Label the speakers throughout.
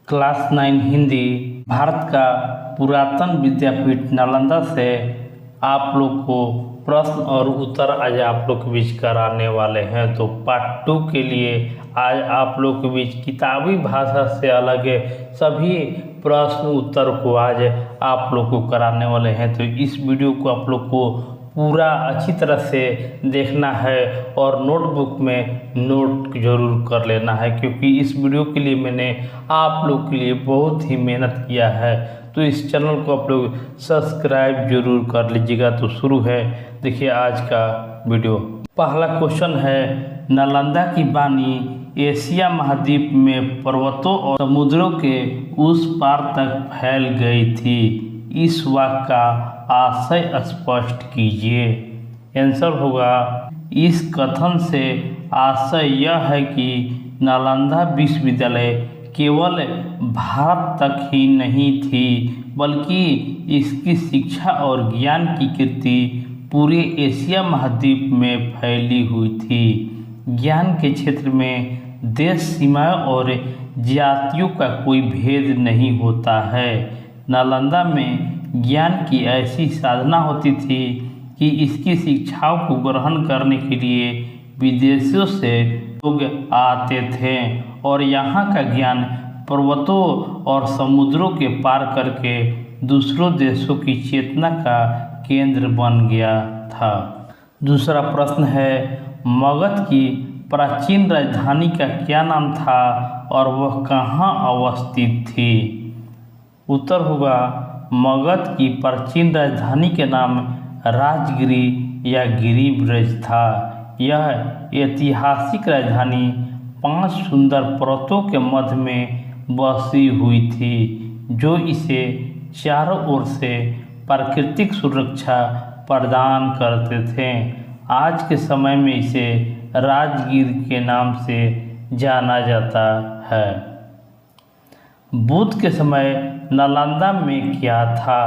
Speaker 1: Class 9 Hindi Bharat का पुरातन विद्यापीठ नालंदा से आप लोग को प्रश्न और उत्तर आज आप लोग के बीच कराने वाले हैं। तो पार्ट 2 के लिए आज आप लोग के बीच किताबी भाषा से अलग सभी प्रश्न उत्तर को आज आप लोग को कराने वाले हैं। तो इस वीडियो को आप लोग को पूरा अच्छी तरह से देखना है और नोटबुक में नोट जरूर कर लेना है, क्योंकि इस वीडियो के लिए मैंने आप लोग के लिए बहुत ही मेहनत किया है। तो इस चैनल को आप लोग सब्सक्राइब जरूर कर लीजिएगा। तो शुरू है, देखिए आज का वीडियो। पहला क्वेश्चन है, नालंदा की वाणी एशिया महाद्वीप में पर्वतों और समुद्रों के उस पार तक फैल गई थी। इस वाक्य का आशय स्पष्ट कीजिए। आंसर होगा, इस कथन से आशय यह है कि नालंदा विश्वविद्यालय केवल भारत तक ही नहीं थी, बल्कि इसकी शिक्षा और ज्ञान की कीर्ति पूरे एशिया महाद्वीप में फैली हुई थी। ज्ञान के क्षेत्र में देश सीमाओं और जातियों का कोई भेद नहीं होता है। नालंदा में ज्ञान की ऐसी साधना होती थी कि इसकी शिक्षाओं को ग्रहण करने के लिए विदेशों से लोग आते थे और यहाँ का ज्ञान पर्वतों और समुद्रों के पार करके दूसरों देशों की चेतना का केंद्र बन गया था। दूसरा प्रश्न है, मगध की प्राचीन राजधानी का क्या नाम था और वह कहाँ अवस्थित थी? उत्तर होगा, मगध की प्राचीन राजधानी के नाम राजगिरी या गिरिब्रज था। यह ऐतिहासिक राजधानी 5 सुंदर पर्वतों के मध्य में बसी हुई थी, जो इसे चारों ओर से प्राकृतिक सुरक्षा प्रदान करते थे। आज के समय में इसे राजगिर के नाम से जाना जाता है। बुद्ध के समय नालंदा में क्या था?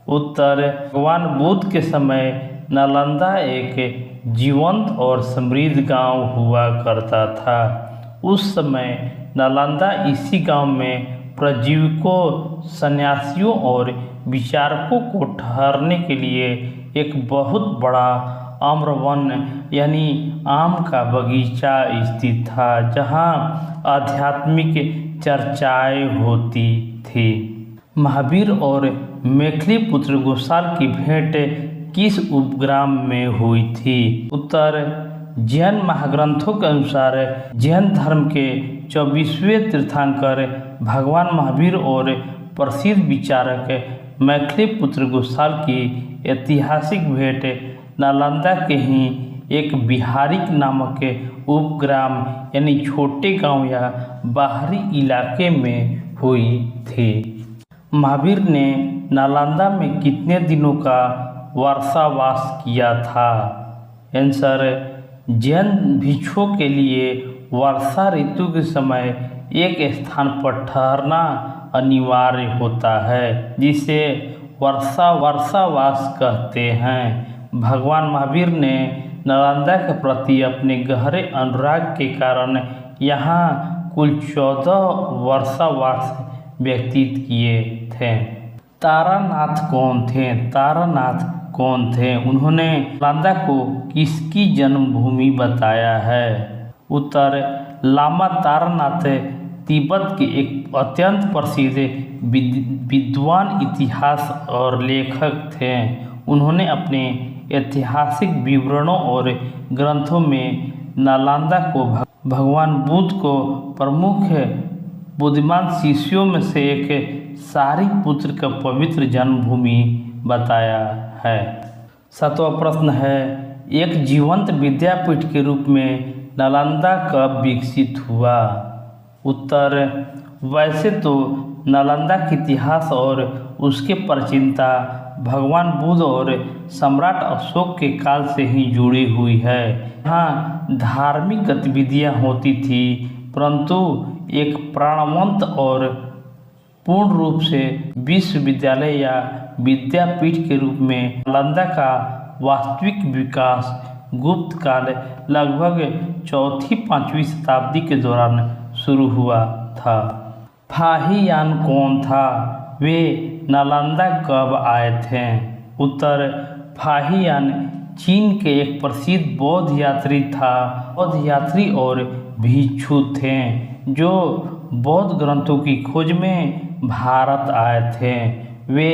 Speaker 1: उत्तर, भगवान बुद्ध के समय नालंदा एक जीवंत और समृद्ध गांव हुआ करता था। उस समय नालंदा इसी गांव में प्रजीविकों, सन्यासियों और विचारकों को ठहरने के लिए एक बहुत बड़ा आम्रवन यानी आम का बगीचा स्थित था, जहां आध्यात्मिक चर्चाएं होती थी। महावीर और मैथिली पुत्र गोसाल की भेंट किस उपग्राम में हुई थी? उत्तर, जैन महाग्रंथों के अनुसार जैन धर्म के 24वें तीर्थंकर भगवान महावीर और प्रसिद्ध विचारक मैथिली पुत्र गोसाल की ऐतिहासिक भेंट नालंदा के ही एक बिहारिक नामक उपग्राम यानी छोटे गांव या बाहरी इलाके में हुई थी। महावीर ने नालंदा में कितने दिनों का वर्षावास किया था? आंसर, जैन भिक्षुओं के लिए वर्षा ऋतु के समय एक स्थान पर ठहरना अनिवार्य होता है, जिसे वर्षावास कहते हैं। भगवान महावीर ने नालंदा के प्रति अपने गहरे अनुराग के कारण यहाँ कुल 14 वर्षावास व्यतीत किए थे। तारानाथ कौन थे? उन्होंने नालंदा को किसकी जन्मभूमि बताया है? उत्तर, लामा तारानाथ तिब्बत के एक अत्यंत प्रसिद्ध विद्वान, इतिहास और लेखक थे। उन्होंने अपने ऐतिहासिक विवरणों और ग्रंथों में नालंदा को भगवान बुद्ध को प्रमुख बुद्धिमान शिष्यों में से एक सारिपुत्र का पवित्र जन्मभूमि बताया है। 7वां प्रश्न है, एक जीवंत विद्यापीठ के रूप में नालंदा कब विकसित हुआ? उत्तर, वैसे तो नालंदा का इतिहास और उसके प्राचीनता भगवान बुद्ध और सम्राट अशोक के काल से ही जुड़ी हुई है। यहाँ धार्मिक गतिविधियाँ होती थी, परंतु एक प्राणवंत और पूर्ण रूप से विश्वविद्यालय या विद्यापीठ के रूप में नालंदा का वास्तविक विकास गुप्त काल लगभग 4वीं-5वीं शताब्दी के दौरान शुरू हुआ था। फाहियान कौन था? वे नालंदा कब आए थे? उत्तर, फाहियान चीन के एक प्रसिद्ध बौद्ध यात्री था। बौद्ध यात्री और भिक्षु थे जो बौद्ध ग्रंथों की खोज में भारत आए थे। वे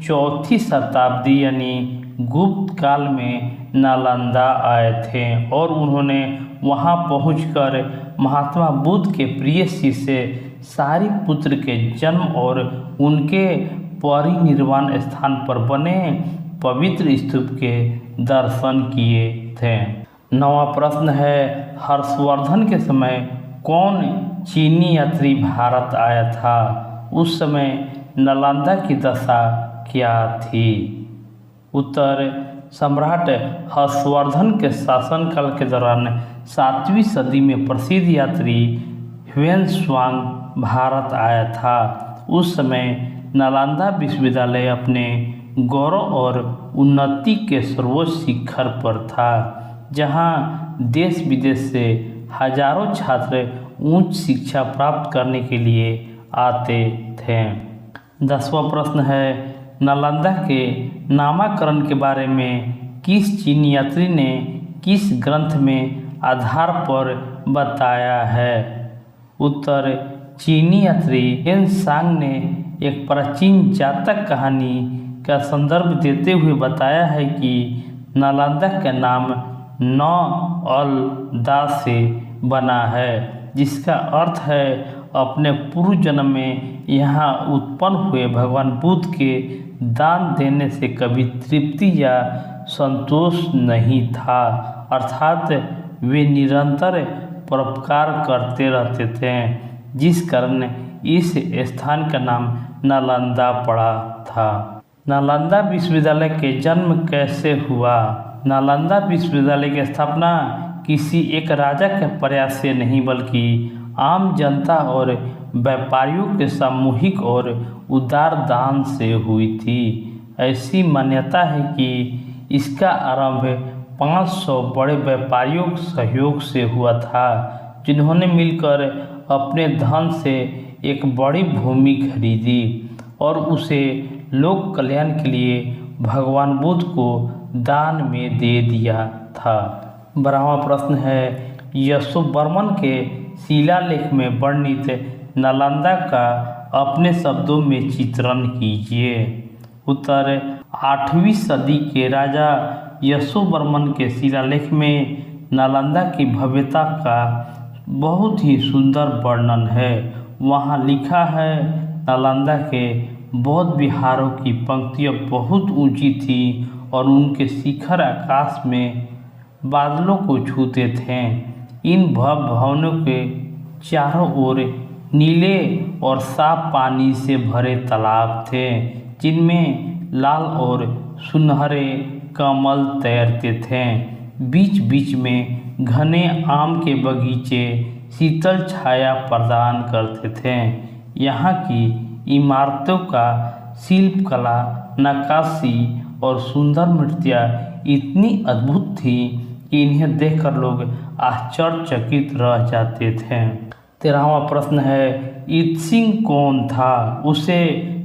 Speaker 1: 4वीं शताब्दी यानी गुप्त काल में नालंदा आए थे और उन्होंने वहां पहुंचकर महात्मा बुद्ध के प्रिय शिष्य सारिपुत्र के जन्म और उनके परिनिर्वाण स्थान पर बने पवित्र स्तूप के दर्शन किए थे। 9वां प्रश्न है, हर्षवर्धन के समय कौन चीनी यात्री भारत आया था? उस समय नालंदा की दशा क्या थी? उत्तर, सम्राट हर्षवर्धन के शासनकाल के दौरान 7वीं सदी में प्रसिद्ध यात्री ह्वेन-त्सांग भारत आया था। उस समय नालंदा विश्वविद्यालय अपने गौरव और उन्नति के सर्वोच्च शिखर पर था, जहां देश विदेश से हजारों छात्र उच्च शिक्षा प्राप्त करने के लिए आते थे। 10वां प्रश्न है, नालंदा के नामकरण के बारे में किस चीनी यात्री ने किस ग्रंथ में आधार पर बताया है? उत्तर, चीनी यात्री ह्वेन-त्सांग ने एक प्राचीन जातक कहानी का संदर्भ देते हुए बताया है कि नालंदा का नाम न-अल-दा से बना है, जिसका अर्थ है अपने पूर्व जन्म में यहाँ उत्पन्न हुए भगवान बुद्ध के दान देने से कभी तृप्ति या संतोष नहीं था, अर्थात वे निरंतर परोपकार करते रहते थे, जिस कारण इस स्थान का नाम नालंदा पड़ा था। नालंदा विश्वविद्यालय के जन्म कैसे हुआ? नालंदा विश्वविद्यालय की स्थापना किसी एक राजा के प्रयास से नहीं बल्कि आम जनता और व्यापारियों के सामूहिक और उदार दान से हुई थी। ऐसी मान्यता है कि इसका आरंभ 500 बड़े व्यापारियों के सहयोग से हुआ था, जिन्होंने मिलकर अपने धन से एक बड़ी भूमि खरीदी और उसे लोक कल्याण के लिए भगवान बुद्ध को दान में दे दिया था। 12वां प्रश्न है, यशोवर्मन के शिलालेख में वर्णित नालंदा का अपने शब्दों में चित्रण कीजिए। उत्तर, 8वीं सदी के राजा यशोवर्मन के शिलालेख में नालंदा की भव्यता का बहुत ही सुंदर वर्णन है। वहाँ लिखा है, नालंदा के बौद्ध विहारों की पंक्तियाँ बहुत ऊंची थी और उनके शिखर आकाश में बादलों को छूते थे। इन भव्य भवनों के चारों ओर नीले और साफ पानी से भरे तालाब थे, जिनमें लाल और सुनहरे कमल तैरते थे। बीच बीच में घने आम के बगीचे शीतल छाया प्रदान करते थे। यहाँ की इमारतों का शिल्पकला, नक्काशी और सुंदर मूर्तियाँ इतनी अद्भुत थी कि इन्हें देखकर लोग आश्चर्यचकित रह जाते थे। 13वां प्रश्न है, इत्सिंग कौन था? उसे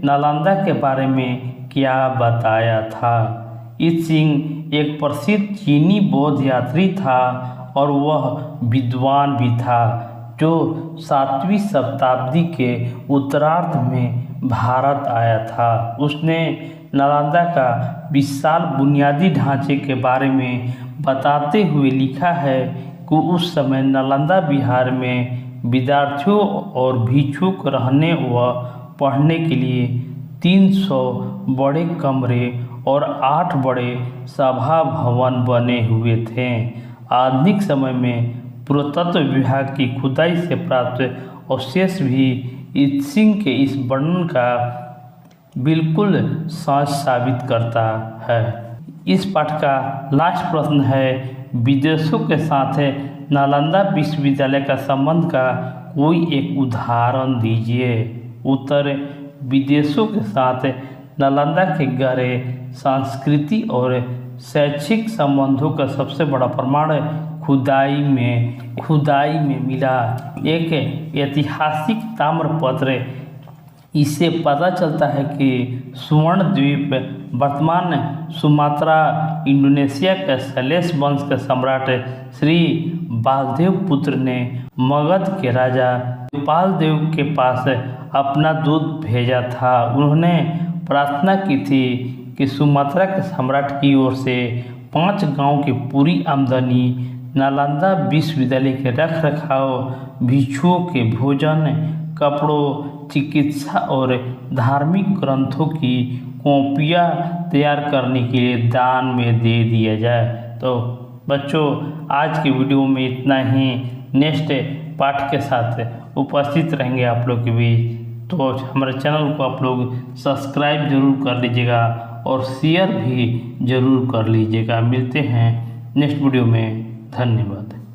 Speaker 1: नालंदा के बारे में क्या बताया था? इत्सिंग एक प्रसिद्ध चीनी बौद्ध यात्री था और वह विद्वान भी था, जो 7वीं शताब्दी के उत्तरार्ध में भारत आया था। उसने नालंदा का विशाल बुनियादी ढांचे के बारे में बताते हुए लिखा है कि उस समय नालंदा बिहार में विद्यार्थियों और भिक्षुक रहने व पढ़ने के लिए 300 बड़े कमरे और 8 बड़े सभा भवन बने हुए थे। आधुनिक समय में पुरातत्व विभाग की खुदाई से प्राप्त अवशेष भी इत्सिंग के इस वर्णन का बिल्कुल सच साबित करता है। इस पाठ का लास्ट प्रश्न है, विदेशों के साथ नालंदा विश्वविद्यालय का संबंध का कोई एक उदाहरण दीजिए। उत्तर, विदेशों के साथ नालंदा के गहरे सांस्कृतिक और शैक्षिक संबंधों का सबसे बड़ा प्रमाण खुदाई में मिला एक ऐतिहासिक ताम्रपत्र। इससे पता चलता है कि स्वर्ण द्वीप वर्तमान सुमात्रा इंडोनेशिया के सलेश वंश के सम्राट श्री बालदेव पुत्र ने मगध के राजा पालदेव के पास अपना दूत भेजा था। उन्होंने प्रार्थना की थी कि सुमात्रा के सम्राट की ओर से 5 गांव की पूरी आमदनी, नालंदा विश्वविद्यालय के रख रखाव, भिक्षुओं के भोजन, कपड़ों, चिकित्सा और धार्मिक ग्रंथों की कॉपियाँ तैयार करने के लिए दान में दे दिया जाए। तो बच्चों, आज की वीडियो में इतना ही। नेक्स्ट पार्ट के साथ उपस्थित रहेंगे आप लोग के बीच। तो हमारे चैनल को आप लोग सब्सक्राइब जरूर कर लीजिएगा और शेयर भी जरूर कर लीजिएगा। मिलते हैं नेक्स्ट वीडियो में। धन्यवाद।